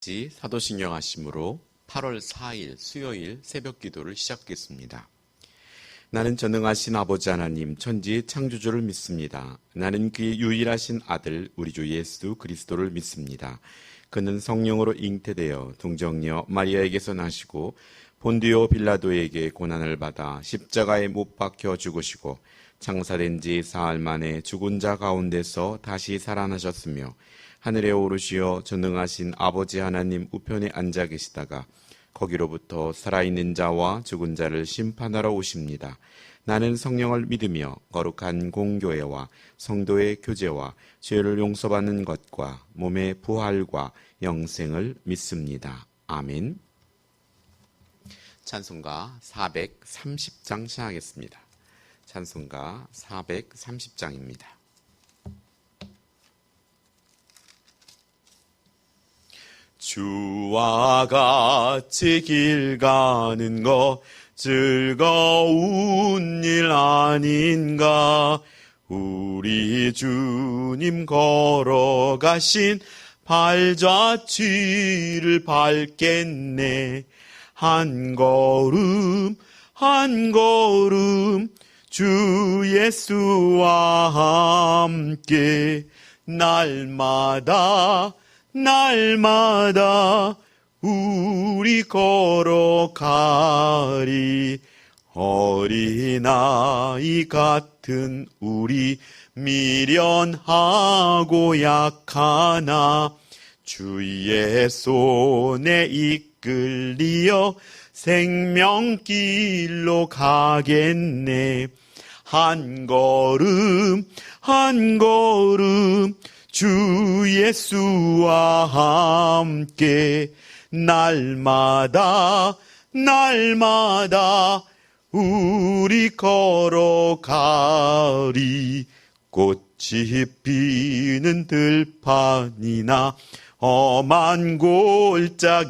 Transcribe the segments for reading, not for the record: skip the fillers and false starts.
사도신경 하심으로 8월 4일 수요일 새벽 기도를 시작하겠습니다. 나는 전능하신 아버지 하나님 천지의 창조주를 믿습니다. 나는 그의 유일하신 아들 우리 주 예수 그리스도를 믿습니다. 그는 성령으로 잉태되어 동정녀 마리아에게서 나시고 본디오 빌라도에게 고난을 받아 십자가에 못 박혀 죽으시고 장사된 지 사흘 만에 죽은 자 가운데서 다시 살아나셨으며 하늘에 오르시어 전능하신 아버지 하나님 우편에 앉아 계시다가 거기로부터 살아있는 자와 죽은 자를 심판하러 오십니다. 나는 성령을 믿으며 거룩한 공교회와 성도의 교제와 죄를 용서받는 것과 몸의 부활과 영생을 믿습니다. 아멘. 찬송가 430장 시작하겠습니다. 찬송가 430장입니다. 주와 같이 길 가는 거 즐거운 일 아닌가. 우리 주님 걸어가신 발자취를 밟겠네. 한 걸음 한 걸음 주 예수와 함께 날마다 우리 걸어가리. 어린아이 같은 우리 미련하고 약하나 주의 손에 이끌리어 생명길로 가겠네. 한 걸음 한 걸음 주 예수와 함께 날마다 우리 걸어가리. 꽃이 피는 들판이나 험한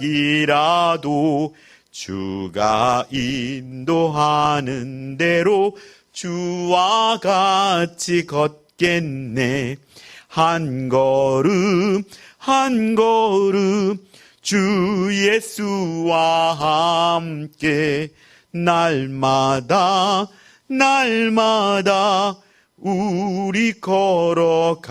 골짜기라도 주가 인도하는 대로 주와 같이 걷겠네. 한 걸음 한 걸음 주 예수와 함께 날마다 우리 걸어가네.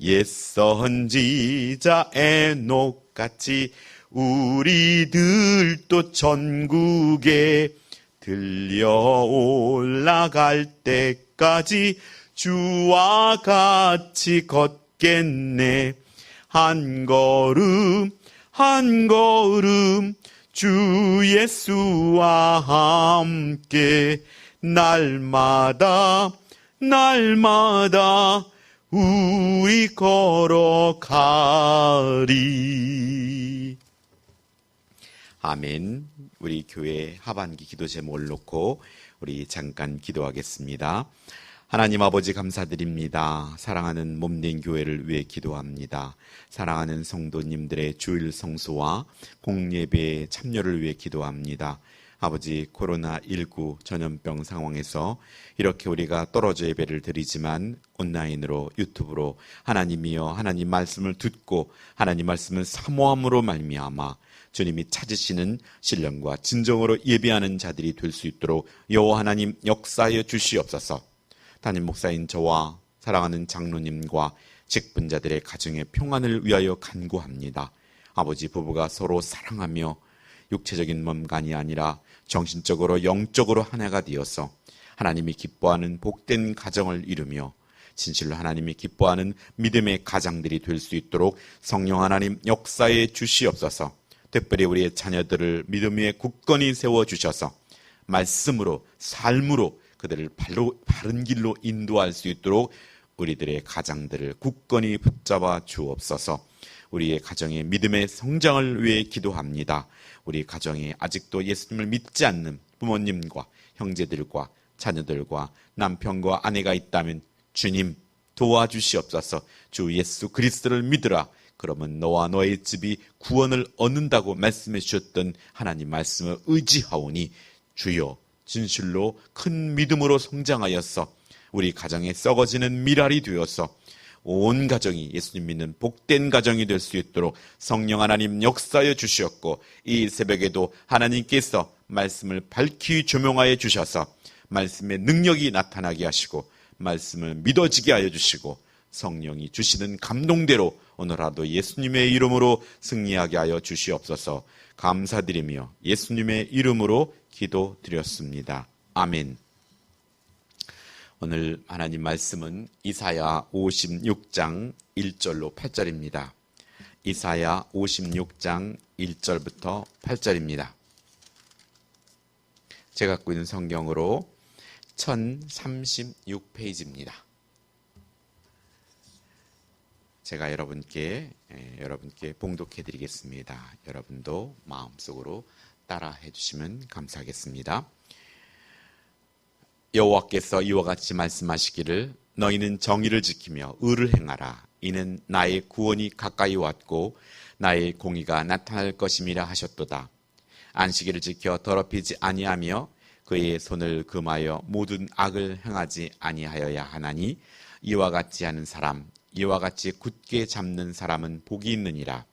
옛 선지자 에녹같이 우리들도 천국에 들려 올라갈 때까지 주와 같이 걷겠네. 한 걸음 한 걸음 주 예수와 함께 날마다 우리 걸어가리. 아멘. 우리 교회 하반기 기도 제목을 놓고 우리 잠깐 기도하겠습니다. 하나님 아버지 감사드립니다. 사랑하는 몸된 교회를 위해 기도합니다. 사랑하는 성도님들의 주일 성수와 공예배의 참여를 위해 기도합니다. 아버지, 코로나19 전염병 상황에서 이렇게 우리가 떨어져 예배를 드리지만 온라인으로 유튜브로 하나님이여 하나님 말씀을 듣고 하나님 말씀을 사모함으로 말미암아 주님이 찾으시는 신령과 진정으로 예배하는 자들이 될 수 있도록 여호와 하나님 역사하여 주시옵소서. 담임 목사인 저와 사랑하는 장로님과 직분자들의 가정의 평안을 위하여 간구합니다. 아버지, 부부가 서로 사랑하며 육체적인 몸간이 아니라 정신적으로 영적으로 하나가 되어서 하나님이 기뻐하는 복된 가정을 이루며 진실로 하나님이 기뻐하는 믿음의 가장들이 될 수 있도록 성령 하나님 역사해 주시옵소서. 특별히 우리의 자녀들을 믿음 위에 굳건히 세워주셔서 말씀으로 삶으로 그들을 바른 길로 인도할 수 있도록 우리들의 가장들을 굳건히 붙잡아 주옵소서. 우리의 가정의 믿음의 성장을 위해 기도합니다. 우리 가정에 아직도 예수님을 믿지 않는 부모님과 형제들과 자녀들과 남편과 아내가 있다면 주님 도와주시옵소서. 주 예수 그리스도를 믿으라. 그러면 너와 너의 집이 구원을 얻는다고 말씀해 주셨던 하나님 말씀을 의지하오니 주여 진실로 큰 믿음으로 성장하여서 우리 가정에 썩어지는 미랄이 되어서 온 가정이 예수님 믿는 복된 가정이 될 수 있도록 성령 하나님 역사하여 주시었고, 이 새벽에도 하나님께서 말씀을 밝히 조명하여 주셔서 말씀의 능력이 나타나게 하시고 말씀을 믿어지게 하여 주시고 성령이 주시는 감동대로 오늘 하루도 예수님의 이름으로 승리하게 하여 주시옵소서. 감사드리며 예수님의 이름으로 기도드렸습니다. 아멘. 오늘 하나님 말씀은 이사야 56장 1절로 8절입니다. 이사야 56장 1절부터 8절입니다. 제가 갖고 있는 성경으로 1036페이지입니다. 제가 여러분께 봉독해 드리겠습니다. 여러분도 마음속으로 따라해 주시면 감사하겠습니다. 여호와께서 이와 같이 말씀하시기를 너희는 정의를 지키며 의를 행하라. 이는 나의 구원이 가까이 왔고 나의 공의가 나타날 것임이라 하셨도다. 안식일을 지켜 더럽히지 아니하며 그의 손을 금하여 모든 악을 행하지 아니하여야 하나니 이와 같이 하는 사람, 이와 같이 굳게 잡는 사람은 복이 있느니라.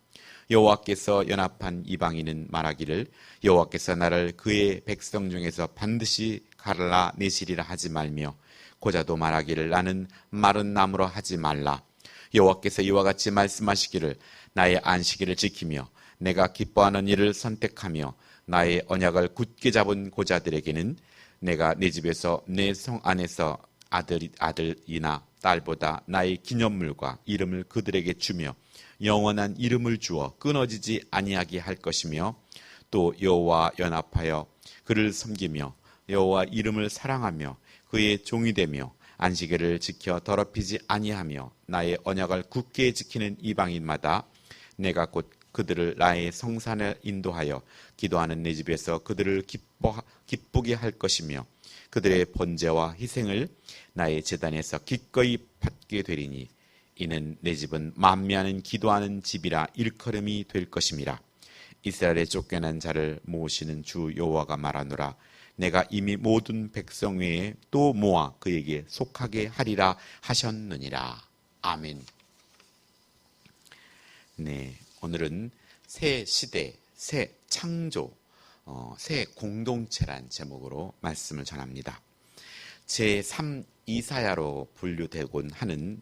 여호와께서 연합한 이방인은 말하기를 여호와께서 나를 그의 백성 중에서 반드시 갈라내시리라 하지 말며 고자도 말하기를 나는 마른 나무로 하지 말라. 여호와께서 이와 같이 말씀하시기를 나의 안식일을 지키며 내가 기뻐하는 일을 선택하며 나의 언약을 굳게 잡은 고자들에게는 내가 내 집에서 내 성 안에서 아들이나 딸보다 나의 기념물과 이름을 그들에게 주며 영원한 이름을 주어 끊어지지 아니하게 할 것이며 또 여호와 연합하여 그를 섬기며 여호와 이름을 사랑하며 그의 종이 되며 안식일을 지켜 더럽히지 아니하며 나의 언약을 굳게 지키는 이방인마다 내가 곧 그들을 나의 성산에 인도하여 기도하는 내 집에서 그들을 기쁘게 할 것이며 그들의 번제와 희생을 나의 제단에서 기꺼이 받게 되리니 이는 내 집은 만미하는 기도하는 집이라 일컬음이 될 것임이라. 이스라엘에 쫓겨난 자를 모으시는 주 여호와가 말하노라. 내가 이미 모든 백성 외에 또 모아 그에게 속하게 하리라 하셨느니라. 아멘. 네, 오늘은 새 시대, 새 창조, 새 공동체란 제목으로 말씀을 전합니다. 제3 이사야로 분류되곤 하는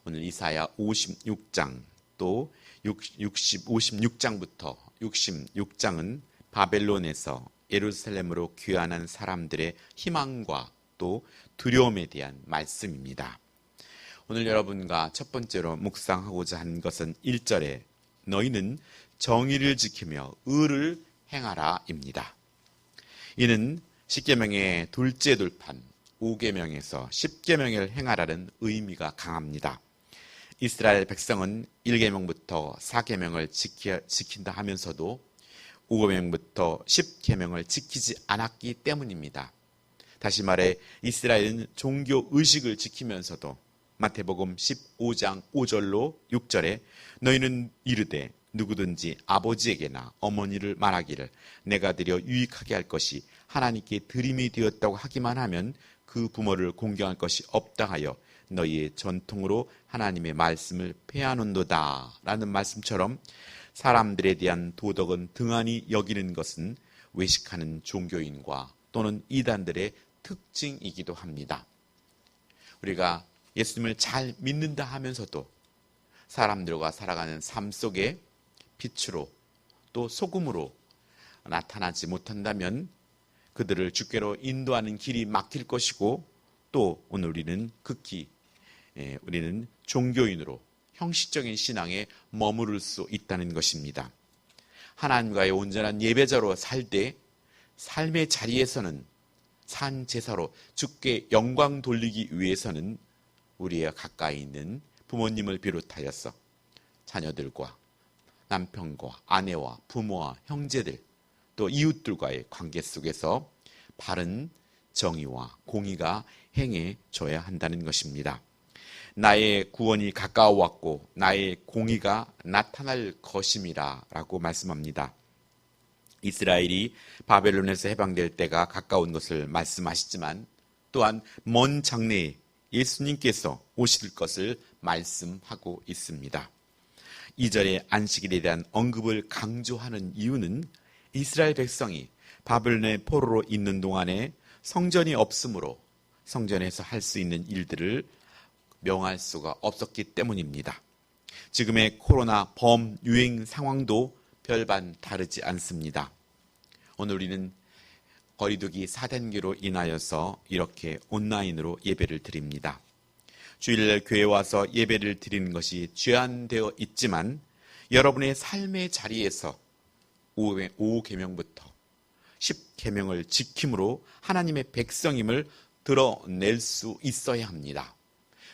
오늘 이사야 56장 또 56장부터 66장은 바벨론에서 예루살렘으로 귀환한 사람들의 희망과 또 두려움에 대한 말씀입니다. 오늘 여러분과 첫 번째로 묵상하고자 한 것은 1절에 너희는 정의를 지키며 의를 행하라 입니다. 이는 십계명의 둘째 돌판 5계명에서 10계명을 행하라는 의미가 강합니다. 이스라엘 백성은 1계명부터 4계명을 지킨다 하면서도 5계명부터 10계명을 지키지 않았기 때문입니다. 다시 말해 이스라엘은 종교 의식을 지키면서도 마태복음 15장 5절로 6절에 너희는 이르되 누구든지 아버지에게나 어머니를 말하기를 내가 드려 유익하게 할 것이 하나님께 드림이 되었다고 하기만 하면 그 부모를 공경할 것이 없다 하여 너희의 전통으로 하나님의 말씀을 폐하는도다 라는 말씀처럼 사람들에 대한 도덕은 등한히 여기는 것은 외식하는 종교인과 또는 이단들의 특징이기도 합니다. 우리가 예수님을 잘 믿는다 하면서도 사람들과 살아가는 삶 속에 빛으로 또 소금으로 나타나지 못한다면 그들을 주께로 인도하는 길이 막힐 것이고 또 오늘 우리는 극히 우리는 종교인으로 형식적인 신앙에 머무를 수 있다는 것입니다. 하나님과의 온전한 예배자로 살 때 삶의 자리에서는 산 제사로 주께 영광 돌리기 위해서는 우리와 가까이 있는 부모님을 비롯하여서 자녀들과 남편과 아내와 부모와 형제들 또 이웃들과의 관계 속에서 바른 정의와 공의가 행해져야 한다는 것입니다. 나의 구원이 가까워왔고 나의 공의가 나타날 것임이라 라고 말씀합니다. 이스라엘이 바벨론에서 해방될 때가 가까운 것을 말씀하시지만 또한 먼 장래에 예수님께서 오실 것을 말씀하고 있습니다. 2절의 안식일에 대한 언급을 강조하는 이유는 이스라엘 백성이 바벨론의 포로로 있는 동안에 성전이 없으므로 성전에서 할 수 있는 일들을 명할 수가 없었기 때문입니다. 지금의 코로나 범유행 상황도 별반 다르지 않습니다. 오늘 우리는 거리두기 4단계로 인하여서 이렇게 온라인으로 예배를 드립니다. 주일날 교회에 와서 예배를 드리는 것이 제한되어 있지만 여러분의 삶의 자리에서 5계명부터 10계명을 지킴으로 하나님의 백성임을 드러낼 수 있어야 합니다.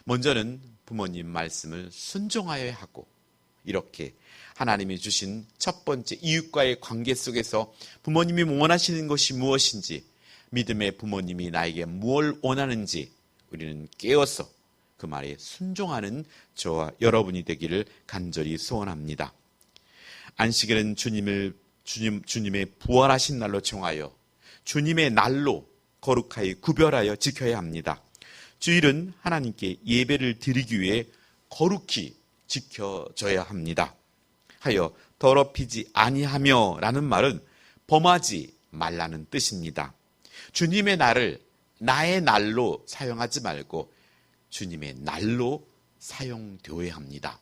먼저는 부모님 말씀을 순종하여야 하고, 이렇게 하나님이 주신 첫 번째 이웃과의 관계 속에서 부모님이 원하시는 것이 무엇인지, 믿음의 부모님이 나에게 무엇을 원하는지 우리는 깨어서 그 말에 순종하는 저와 여러분이 되기를 간절히 소원합니다. 안식일은 주님의 부활하신 날로 정하여 주님의 날로 거룩하게 구별하여 지켜야 합니다. 주일은 하나님께 예배를 드리기 위해 거룩히 지켜져야 합니다. 하여 더럽히지 아니하며 라는 말은 범하지 말라는 뜻입니다. 주님의 날을 나의 날로 사용하지 말고 주님의 날로 사용되어야 합니다.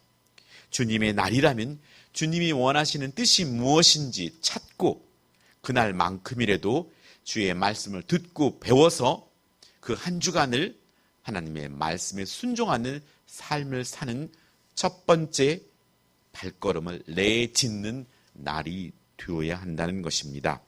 주님의 날이라면 주님이 원하시는 뜻이 무엇인지 찾고 그날만큼이라도 주의 말씀을 듣고 배워서 그 한 주간을 하나님의 말씀에 순종하는 삶을 사는 첫 번째 발걸음을 내딛는 날이 되어야 한다는 것입니다.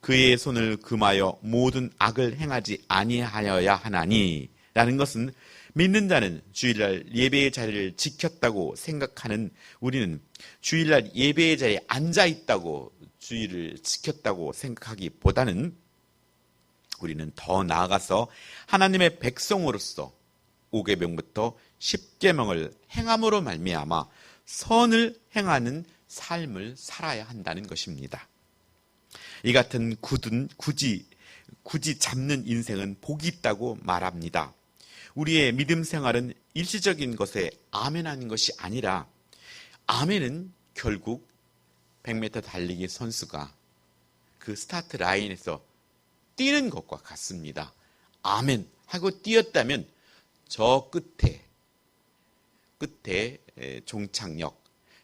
그의 손을 금하여 모든 악을 행하지 아니하여야 하나니 라는 것은 믿는 자는 주일날 예배의 자리를 지켰다고 생각하는 우리는 주일날 예배의 자리에 앉아있다고 주일을 지켰다고 생각하기보다는 우리는 더 나아가서 하나님의 백성으로서 5계명부터 10계명을 행함으로 말미암아 선을 행하는 삶을 살아야 한다는 것입니다. 이 같은 굳이 잡는 인생은 복이 있다고 말합니다. 우리의 믿음 생활은 일시적인 것에 아멘하는 것이 아니라, 아멘은 결국 100m 달리기 선수가 그 스타트 라인에서 뛰는 것과 같습니다. 아멘 하고 뛰었다면 저 끝에 종착역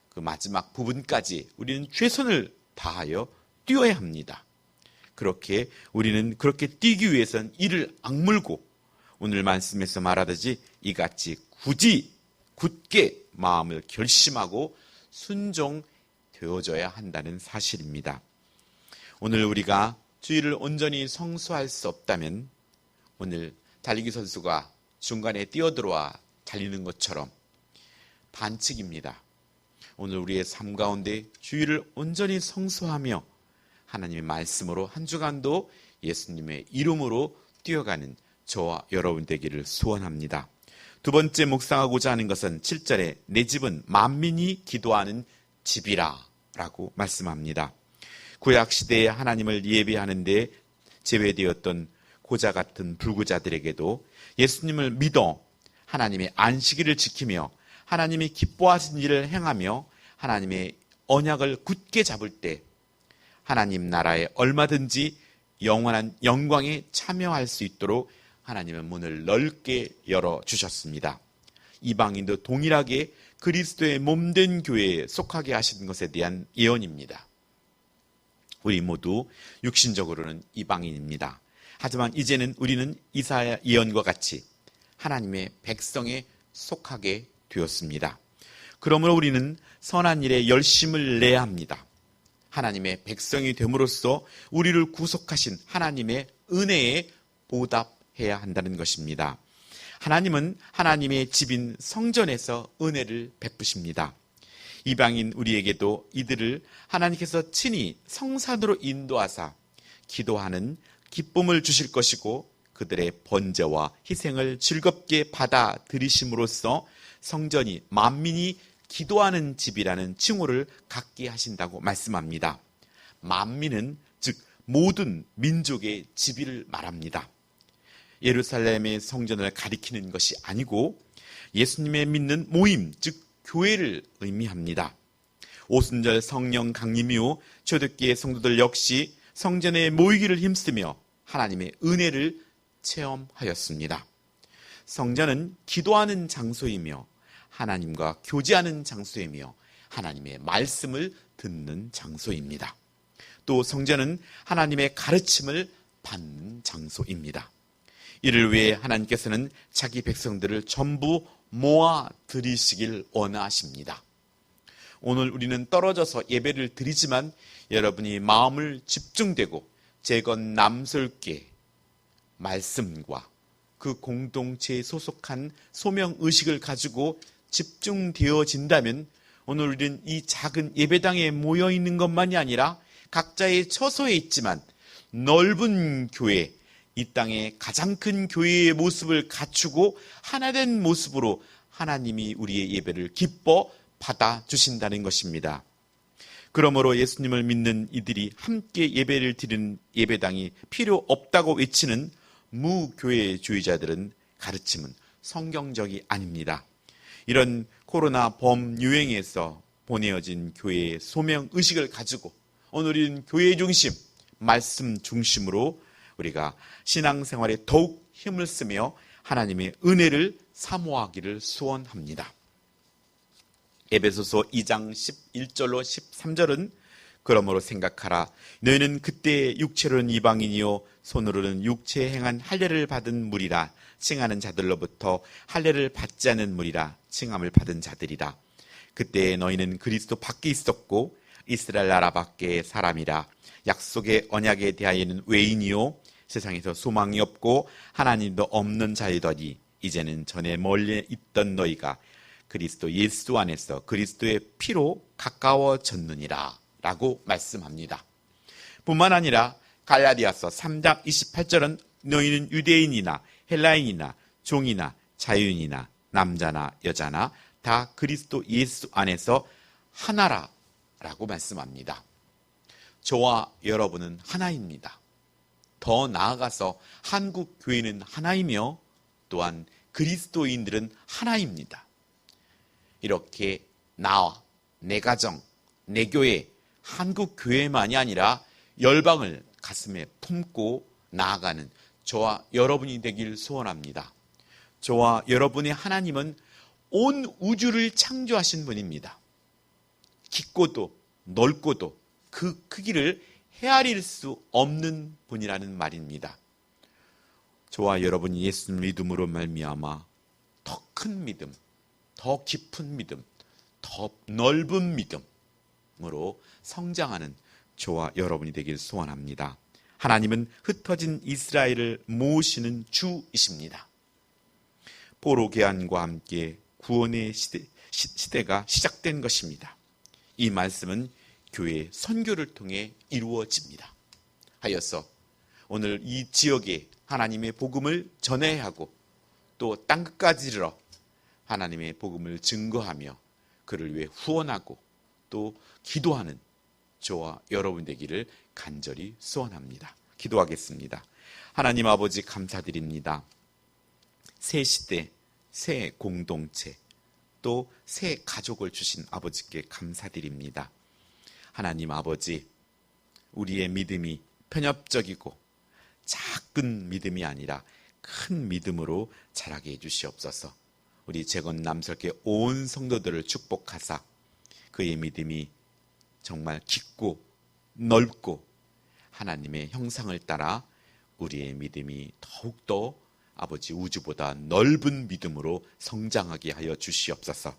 그 마지막 부분까지 우리는 최선을 다하여 뛰어야 합니다. 그렇게 우리는 그렇게 뛰기 위해서는 이를 악물고 오늘 말씀에서 말하듯이 이같이 굳게 마음을 결심하고 순종되어져야 한다는 사실입니다. 오늘 우리가 주일을 온전히 성수할 수 없다면 오늘 달리기 선수가 중간에 뛰어들어와 달리는 것처럼 반칙입니다. 오늘 우리의 삶 가운데 주일을 온전히 성수하며 하나님의 말씀으로 한 주간도 예수님의 이름으로 뛰어가는 저와 여러분 되기를 소원합니다. 두 번째 묵상하고자 하는 것은 7절에 내 집은 만민이 기도하는 집이라 라고 말씀합니다. 구약시대에 하나님을 예배하는 데 제외되었던 고자 같은 불구자들에게도 예수님을 믿어 하나님의 안식일을 지키며 하나님이 기뻐하신 일을 행하며 하나님의 언약을 굳게 잡을 때 하나님 나라에 얼마든지 영원한 영광에 참여할 수 있도록 하나님은 문을 넓게 열어주셨습니다. 이방인도 동일하게 그리스도의 몸된 교회에 속하게 하신 것에 대한 예언입니다. 우리 모두 육신적으로는 이방인입니다. 하지만 이제는 우리는 이사야 예언과 같이 하나님의 백성에 속하게 되었습니다. 그러므로 우리는 선한 일에 열심을 내야 합니다. 하나님의 백성이 됨으로써 우리를 구속하신 하나님의 은혜에 보답해야 한다는 것입니다. 하나님은 하나님의 집인 성전에서 은혜를 베푸십니다. 이방인 우리에게도 이들을 하나님께서 친히 성산으로 인도하사 기도하는 기쁨을 주실 것이고 그들의 번제와 희생을 즐겁게 받아들이심으로써 성전이 만민이 기도하는 집이라는 칭호를 갖게 하신다고 말씀합니다. 만민은 즉 모든 민족의 집을 말합니다. 예루살렘의 성전을 가리키는 것이 아니고 예수님의 믿는 모임, 즉 교회를 의미합니다. 오순절 성령 강림 이후 초대교회 성도들 역시 성전에 모이기를 힘쓰며 하나님의 은혜를 체험하였습니다. 성전은 기도하는 장소이며 하나님과 교제하는 장소이며 하나님의 말씀을 듣는 장소입니다. 또 성전은 하나님의 가르침을 받는 장소입니다. 이를 위해 하나님께서는 자기 백성들을 전부 모아 드리시길 원하십니다. 오늘 우리는 떨어져서 예배를 드리지만 여러분이 마음을 집중되고 재건남설교회 말씀과 그 공동체에 소속한 소명의식을 가지고 집중되어진다면 오늘 우리는 이 작은 예배당에 모여있는 것만이 아니라 각자의 처소에 있지만 넓은 교회, 이 땅의 가장 큰 교회의 모습을 갖추고 하나된 모습으로 하나님이 우리의 예배를 기뻐 받아주신다는 것입니다. 그러므로 예수님을 믿는 이들이 함께 예배를 드리는 예배당이 필요 없다고 외치는 무교회주의자들은 가르침은 성경적이 아닙니다. 이런 코로나 범유행에서 보내어진 교회의 소명의식을 가지고 오늘은 교회 중심, 말씀 중심으로 우리가 신앙생활에 더욱 힘을 쓰며 하나님의 은혜를 사모하기를 소원합니다. 에베소서 2장 11절로 13절은 그러므로 생각하라. 너희는 그때 육체로는 이방인이요 손으로는 육체에 행한 할례를 받은 무리라. 칭하는 자들로부터 할례를 받지 않은 무리라. 칭함을 받은 자들이라. 그때 너희는 그리스도 밖에 있었고 이스라엘 나라 밖에 사람이라. 약속의 언약에 대하여는 외인이요 세상에서 소망이 없고 하나님도 없는 자이더니 이제는 전에 멀리 있던 너희가 그리스도 예수 안에서 그리스도의 피로 가까워졌느니라 라고 말씀합니다. 뿐만 아니라 갈라디아서 3장 28절은 너희는 유대인이나 헬라인이나 종이나 자유인이나 남자나 여자나 다 그리스도 예수 안에서 하나라 라고 말씀합니다. 저와 여러분은 하나입니다. 더 나아가서 한국 교회는 하나이며 또한 그리스도인들은 하나입니다. 이렇게 나와 내 가정, 내 교회, 한국 교회만이 아니라 열방을 가슴에 품고 나아가는 저와 여러분이 되길 소원합니다. 저와 여러분의 하나님은 온 우주를 창조하신 분입니다. 깊고도 넓고도 그 크기를 헤아릴 수 없는 분이라는 말입니다. 저와 여러분이 예수를 믿음으로 말미암아 더 큰 믿음, 더 깊은 믿음, 더 넓은 믿음으로 성장하는 저와 여러분이 되길 소원합니다. 하나님은 흩어진 이스라엘을 모으시는 주이십니다. 포로 개환과 함께 구원의 시대가 시작된 것입니다. 이 말씀은 교회 선교를 통해 이루어집니다. 하여서 오늘 이 지역에 하나님의 복음을 전해야 하고 또 땅끝까지 이르러 하나님의 복음을 증거하며 그를 위해 후원하고 또 기도하는 저와 여러분 되기를 간절히 소원합니다. 기도하겠습니다. 하나님 아버지 감사드립니다. 새 시대, 새 공동체, 또 새 가족을 주신 아버지께 감사드립니다. 하나님 아버지, 우리의 믿음이 편협적이고 작은 믿음이 아니라 큰 믿음으로 자라게 해주시옵소서. 우리 재건남설교회 온 성도들을 축복하사 그의 믿음이 정말 깊고 넓고 하나님의 형상을 따라 우리의 믿음이 더욱더 아버지 우주보다 넓은 믿음으로 성장하게 하여 주시옵소서.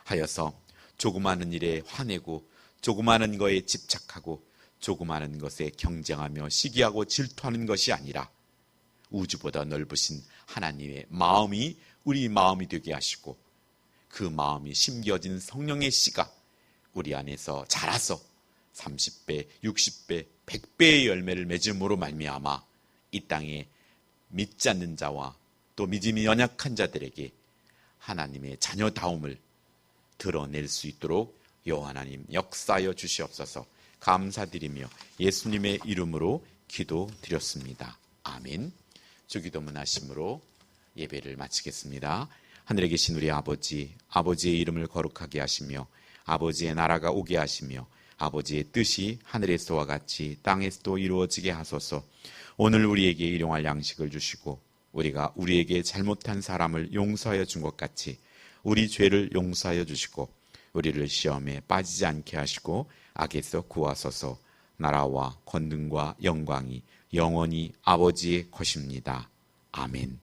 하여서 조그마한 일에 화내고 조그마한 거에 집착하고 조그마한 것에 경쟁하며 시기하고 질투하는 것이 아니라 우주보다 넓으신 하나님의 마음이 우리 마음이 되게 하시고 그 마음이 심겨진 성령의 씨가 우리 안에서 자라서 30배, 60배, 100배의 열매를 맺음으로 말미암아 이 땅에 믿지 않는 자와 또 믿음이 연약한 자들에게 하나님의 자녀다움을 드러낼 수 있도록 여호와 하나님 역사하여 주시옵소서. 감사드리며 예수님의 이름으로 기도드렸습니다. 아멘. 주기도문 하심으로 예배를 마치겠습니다. 하늘에 계신 우리 아버지, 아버지의 이름을 거룩하게 하시며 아버지의 나라가 오게 하시며 아버지의 뜻이 하늘에서와 같이 땅에서도 이루어지게 하소서. 오늘 우리에게 일용할 양식을 주시고 우리가 우리에게 잘못한 사람을 용서하여 준 것 같이 우리 죄를 용서하여 주시고 우리를 시험에 빠지지 않게 하시고 악에서 구하소서. 나라와 권능과 영광이 영원히 아버지의 것입니다. 아멘.